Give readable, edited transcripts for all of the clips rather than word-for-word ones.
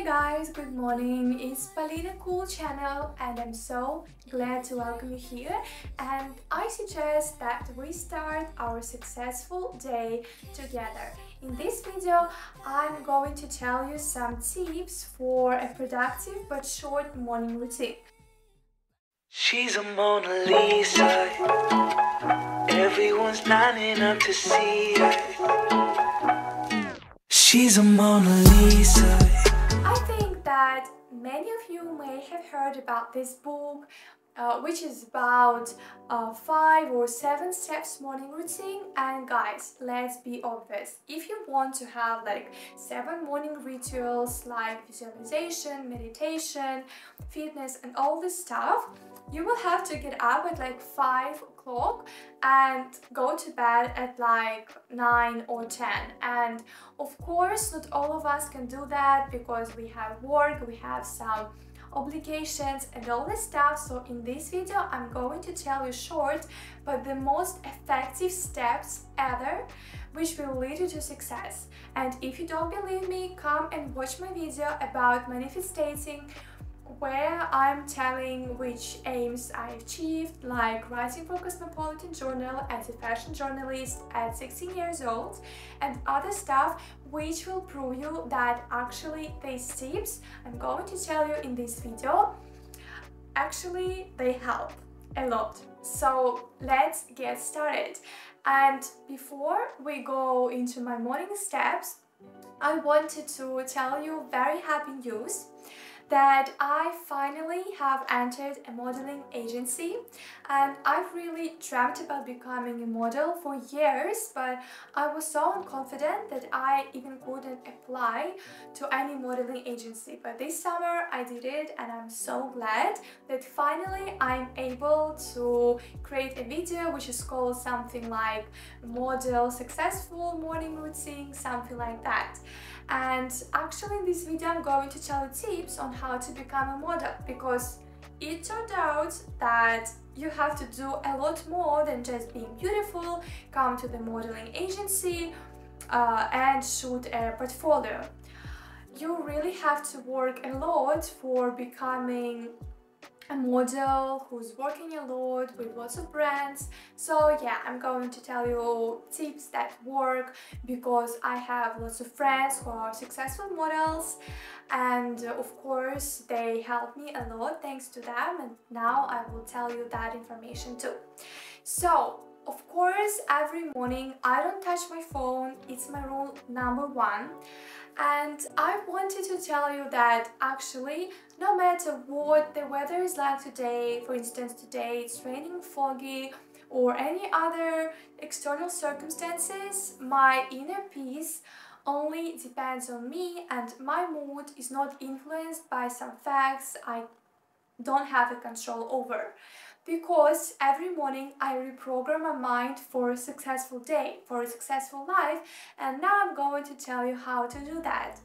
guys, good morning. It's Polina Cool channel and I'm so glad to welcome you here, and I suggest that we start our successful day together. In this video I'm going to tell you some tips for a productive but short morning routine. She's a Mona Lisa, everyone's lining up to see her. She's a Mona Lisa. I think that many of you may have heard about this book, which is about 5 or 7 steps morning routine. And guys, let's be obvious, if you want to have like 7 morning rituals like visualization, meditation, fitness and all this stuff, you will have to get up at like 5 o'clock and go to bed at like 9 or 10. And of course not all of us can do that because we have work, we have some obligations and all this stuff. So in this video I'm going to tell you short but the most effective steps ever which will lead you to success. And if you don't believe me, come and watch my video about manifesting, where I'm telling which aims I achieved, like writing for Cosmopolitan Journal as a fashion journalist at 16 years old, and other stuff which will prove you that actually these tips I'm going to tell you in this video, actually they help a lot. So let's get started. And before we go into my morning steps, I wanted to tell you very happy news that I finally have entered a modeling agency, and I've really dreamt about becoming a model for years, but I was so unconfident that I even couldn't apply to any modeling agency. But this summer I did it, and I'm so glad that finally I'm able to create a video which is called something like Model Successful Morning Routine, something like that. And actually in this video I'm going to tell you tips on how to become a model, because it turned out that you have to do a lot more than just being beautiful, come to the modeling agency and shoot a portfolio. You really have to work a lot for becoming a model who's working a lot with lots of brands. So yeah, I'm going to tell you tips that work because I have lots of friends who are successful models, and of course they help me a lot thanks to them, and now I will tell you that information too. So of course every morning I don't touch my phone, it's my rule number 1. And I wanted to tell you that actually no matter what the weather is like today, for instance today it's raining, foggy, or any other external circumstances, my inner peace only depends on me, and my mood is not influenced by some facts I don't have a control over. Because every morning I reprogram my mind for a successful day, for a successful life, and now I'm going to tell you how to do that.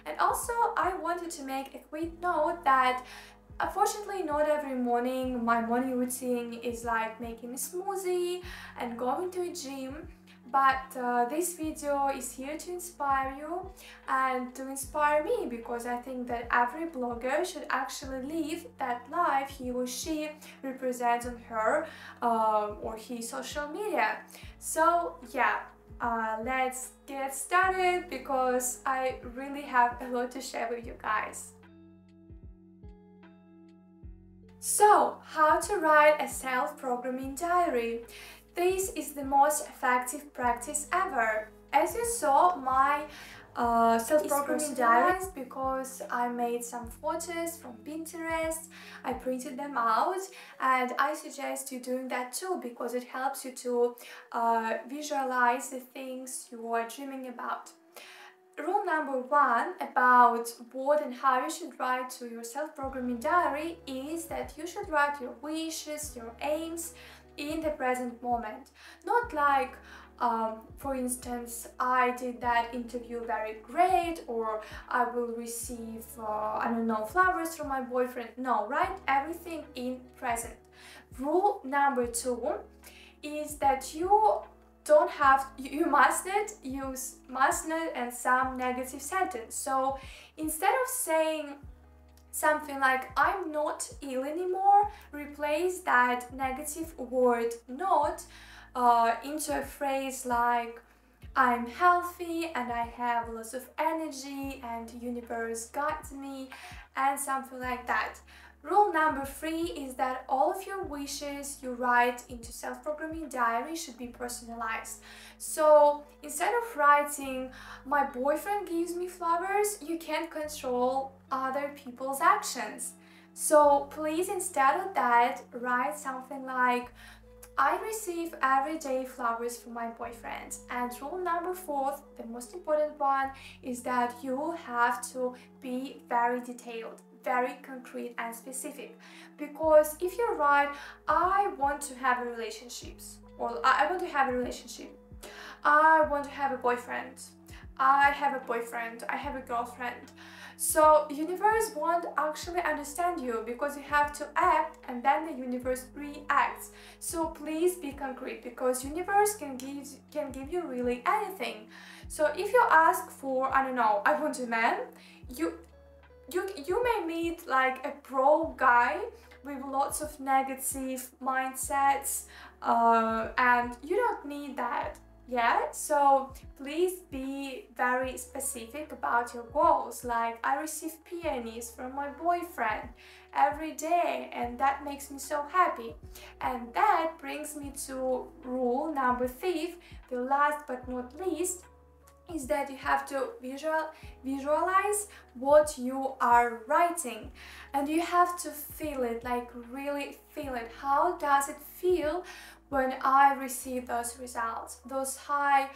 And also I wanted to make a quick note that unfortunately not every morning my morning routine is like making a smoothie and going to a gym. But this video is here to inspire you and to inspire me, because I think that every blogger should actually live that life he or she represents on her or his social media. So yeah, let's get started because I really have a lot to share with you guys. So, how to write a self-programming diary? This is the most effective practice ever. As you saw, my self-programming diary is because I made some photos from Pinterest, I printed them out, and I suggest you doing that too because it helps you to visualize the things you are dreaming about. Rule number 1 about what and how you should write to your self-programming diary is that you should write your wishes, your aims in the present moment. Not like, for instance, I did that interview very great, or I will receive, I don't know, flowers from my boyfriend. No, write everything in present. Rule number 2 is that you don't have, you must not use must not and some negative sentence. So instead of saying something like I'm not ill anymore, replace that negative word not into a phrase like I'm healthy and I have lots of energy and universe guides me, and something like that. Rule number 3 is that all of your wishes you write into self-programming diary should be personalized. So instead of writing my boyfriend gives me flowers, you can't control other people's actions. So please, instead of that, write something like I receive every day flowers from my boyfriend. And rule number 4, the most important one, is that you have to be very detailed, very concrete and specific. Because if you write, I want to have a relationship, or I want to have a relationship, I want to have a boyfriend, I have a boyfriend, I have a girlfriend. So universe won't actually understand you because you have to act and then the universe reacts. So please be concrete, because universe can give you really anything. So if you ask for, I don't know, I want a man, you may meet like a pro guy with lots of negative mindsets, and you don't need that. Yeah, so please be very specific about your goals, like I receive peonies from my boyfriend every day and that makes me so happy. And that brings me to rule number 5, the last but not least, is that you have to visualize what you are writing, and you have to feel it, like really feel it. How does it feel when I receive those results, those high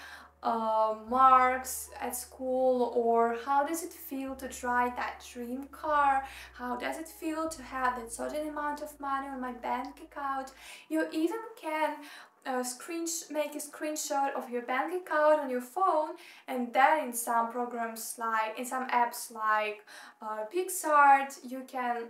marks at school? Or how does it feel to drive that dream car? How does it feel to have that certain amount of money on my bank account? You even can make a screenshot of your bank account on your phone, and then in some programs, like in some apps like PixArt, you can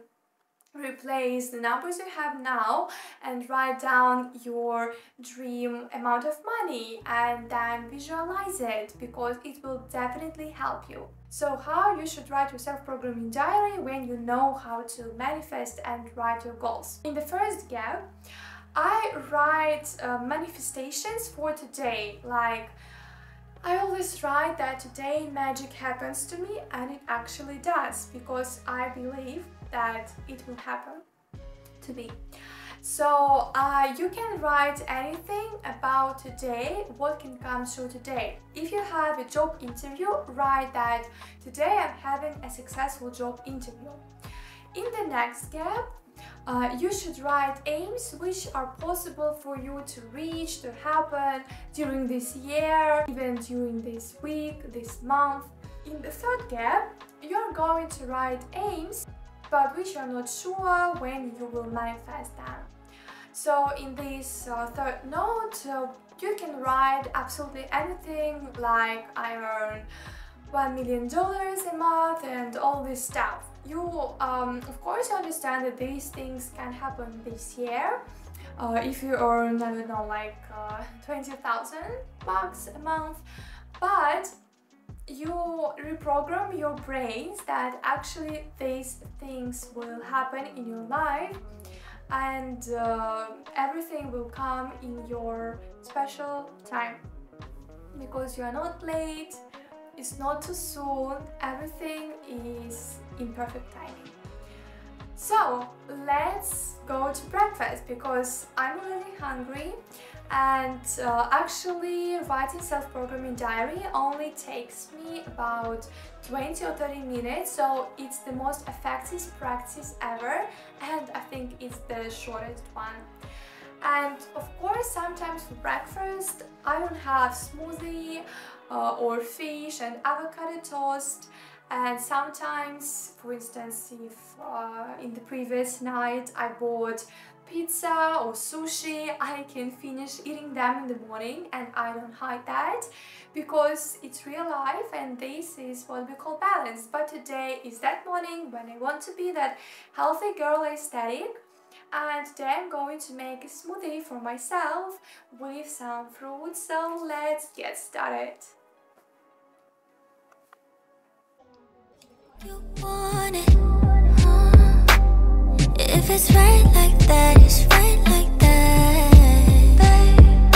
replace the numbers you have now and write down your dream amount of money and then visualize it, because it will definitely help you. So how you should write your self-programming diary when you know how to manifest and write your goals. In the first gap, I write manifestations for today. Like I always write that today magic happens to me, and it actually does, because I believe that it will happen to me. So you can write anything about today, what can come through today. If you have a job interview, write that today I'm having a successful job interview. In the next gap, you should write aims which are possible for you to reach, to happen during this year, even during this week, this month. In the third gap, you're going to write aims, but which you're not sure when you will manifest them. So in this third note, you can write absolutely anything, like I earn $1 million a month and all this stuff. You, of course, you understand that these things can happen this year. If you earn, I don't know, like 20,000 bucks a month, but you reprogram your brains that actually these things will happen in your life, and everything will come in your special time, because you are not late, it's not too soon, everything is in perfect timing. So let's go to breakfast, because I'm already hungry, and actually writing self-programming diary only takes me about 20 or 30 minutes, so it's the most effective practice ever, and I think it's the shortest one. And of course, sometimes for breakfast I don't have smoothie or fish and avocado toast, and sometimes, for instance, if in the previous night I bought pizza or sushi, I can finish eating them in the morning, and I don't hide that, because it's real life and this is what we call balance. But today is that morning when I want to be that healthy girl aesthetic, and today I'm going to make a smoothie for myself with some fruits, so let's get started. You want it, if it's right like that, it's right like that, babe.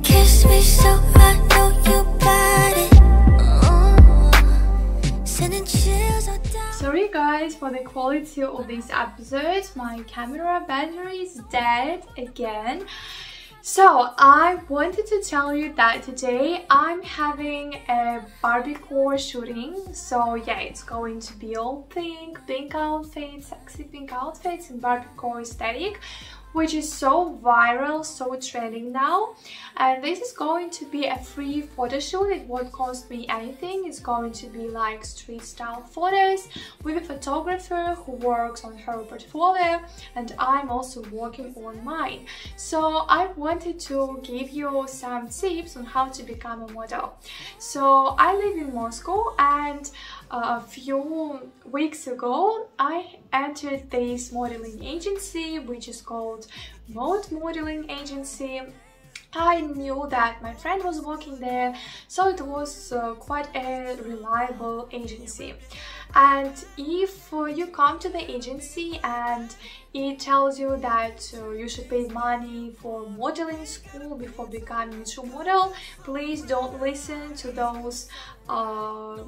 Kiss me so I know you got it, sending chills all down. Sorry guys for the quality of this episode, my camera battery is dead again. So I wanted to tell you that today I'm having a barbecue shooting. So yeah, it's going to be all pink outfits, sexy pink outfits and barbecue aesthetic, which is so viral, so trending now. And this is going to be a free photo shoot. It won't cost me anything. It's going to be like street style photos with a photographer who works on her portfolio, and I'm also working on mine. So I wanted to give you some tips on how to become a model. So I live in Moscow, and a few weeks ago I entered this modeling agency, which is called Mode Modeling Agency. I knew that my friend was working there, so it was quite a reliable agency. And if you come to the agency and it tells you that you should pay money for modeling school before becoming a true model, please don't listen to those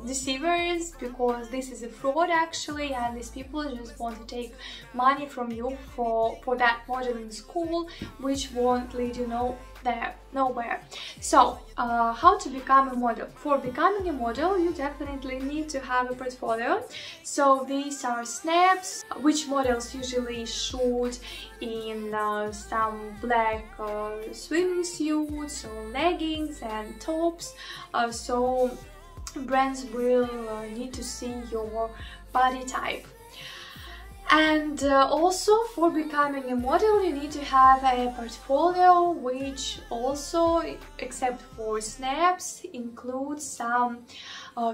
deceivers, because this is a fraud actually, and these people just want to take money from you for that modeling school, which won't lead you nowhere. So how to become a model? For becoming a model, you definitely need to have a portfolio. So these are snaps which models usually shoot in some black swimming suits or leggings and tops, so brands will need to see your body type. And also, for becoming a model, you need to have a portfolio, which also, except for snaps, includes some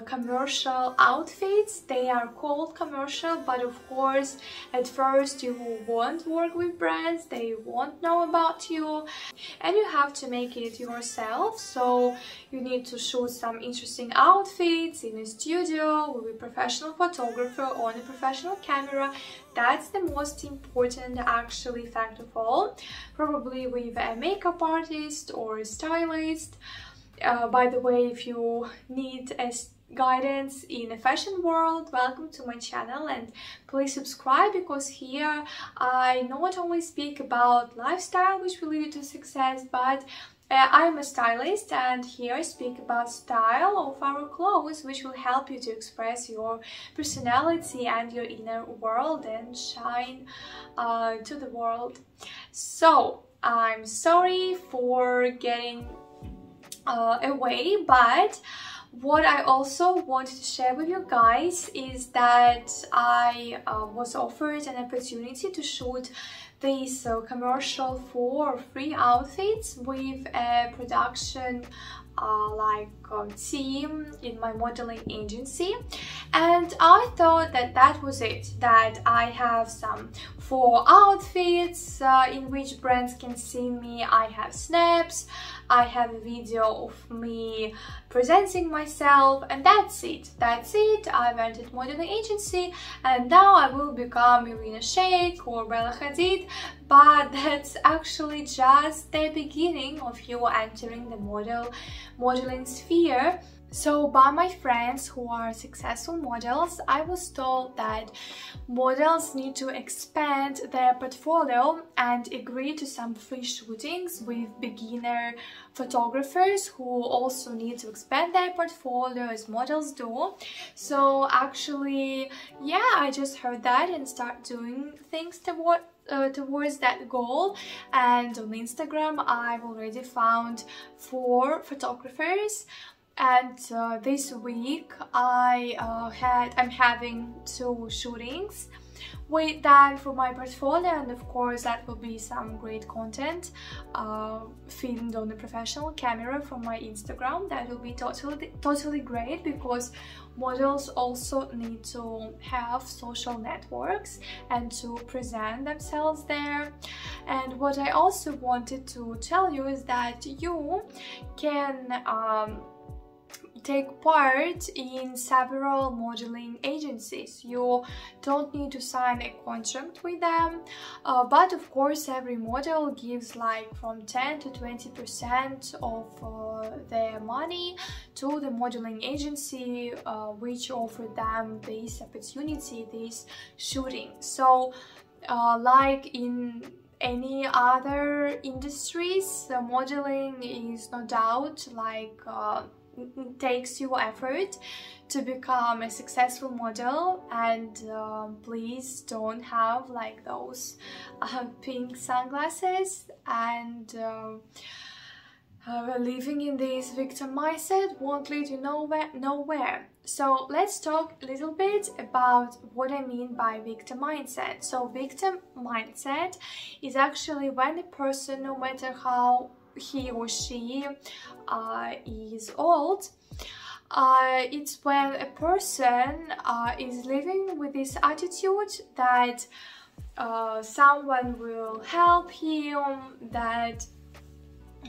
commercial outfits. They are called commercial, but of course at first you won't work with brands, they won't know about you, and you have to make it yourself. So you need to shoot some interesting outfits in a studio with a professional photographer on a professional camera. That's the most important actually fact of all, probably with a makeup artist or a stylist. By the way, if you need a guidance in the fashion world, welcome to my channel, and please subscribe, because here I not only speak about lifestyle which will lead you to success, but I'm a stylist, and here I speak about style of our clothes, which will help you to express your personality and your inner world and shine to the world. So I'm sorry for getting away, but what I also wanted to share with you guys is that I was offered an opportunity to shoot this commercial for free outfits with a production team in my modeling agency, and I thought that that was it, that I have some 4 outfits in which brands can see me. I have snaps, I have a video of me presenting myself, and that's it. I've entered modeling agency, and now I will become Irina Shayk or Bella Hadid, but that's actually just the beginning of you entering the modeling sphere. So by my friends who are successful models, I was told that models need to expand their portfolio and agree to some free shootings with beginner photographers who also need to expand their portfolio as models do. So actually, yeah, I just heard that and start doing things towards that goal. And on Instagram I've already found 4 photographers And this week I'm having 2 shootings with that for my portfolio, and of course that will be some great content filmed on a professional camera from my Instagram. That will be totally great, because models also need to have social networks and to present themselves there. And what I also wanted to tell you is that you can take part in several modeling agencies. You don't need to sign a contract with them, but of course every model gives like from 10 to 20% of their money to the modeling agency, which offer them this opportunity, this shooting. So like in any other industries, modeling is no doubt like takes you effort to become a successful model, and please don't have like those pink sunglasses, and living in this victim mindset won't lead you nowhere. So let's talk a little bit about what I mean by victim mindset. So victim mindset is actually when a person, no matter how he or she is old, it's when a person is living with this attitude that someone will help him, that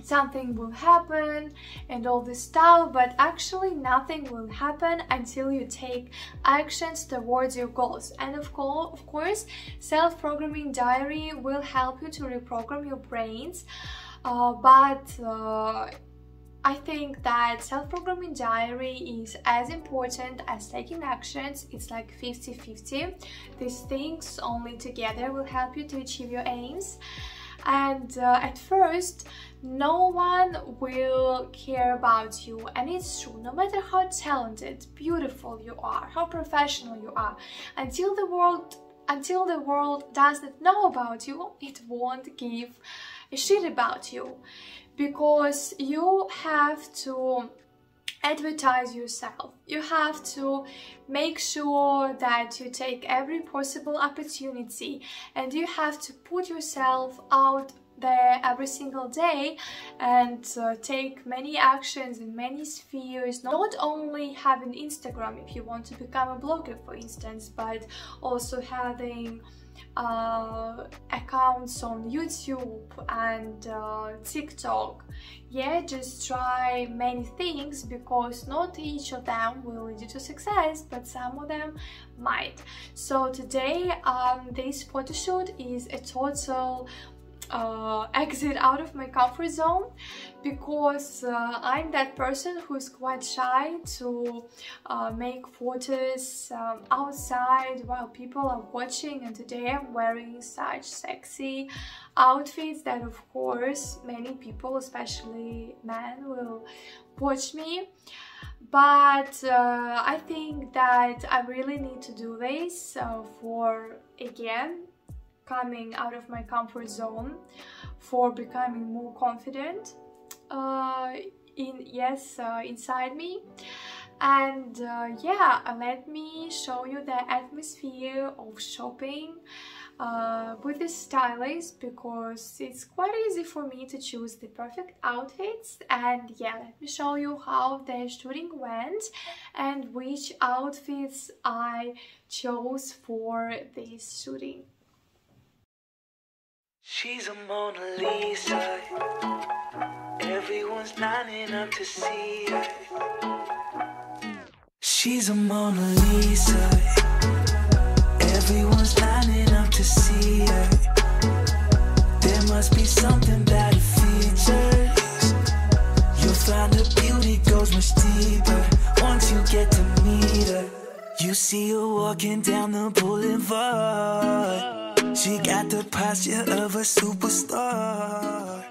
something will happen and all this stuff, but actually nothing will happen until you take actions towards your goals. And of course self-programming diary will help you to reprogram your brains, but I think that self-programming diary is as important as taking actions. It's like 50-50. These things only together will help you to achieve your aims. And at first, no one will care about you, and it's true. No matter how talented, beautiful you are, how professional you are, until the world doesn't know about you, it won't give a shit about you, because you have to advertise yourself. You have to make sure that you take every possible opportunity, and you have to put yourself out there every single day and take many actions in many spheres. Not only having Instagram if you want to become a blogger, for instance, but also having accounts on YouTube and TikTok. Yeah, just try many things, because not each of them will lead you to success, but some of them might. So today this photo shoot is a total exit out of my comfort zone, because I'm that person who's quite shy to make photos outside while people are watching, and today I'm wearing such sexy outfits that of course many people, especially men, will watch me. But I think that I really need to do this for, again, coming out of my comfort zone, for becoming more confident inside me. And yeah, let me show you the atmosphere of shopping with the stylist, because it's quite easy for me to choose the perfect outfits. And yeah, let me show you how the shooting went and which outfits I chose for this shooting. She's a Mona Lisa. Everyone's lining up to see her. She's a Mona Lisa. Everyone's lining up to see her. There must be something about her features. You'll find her beauty goes much deeper once you get to meet her. You see her walking down the boulevard. She got the posture of a superstar.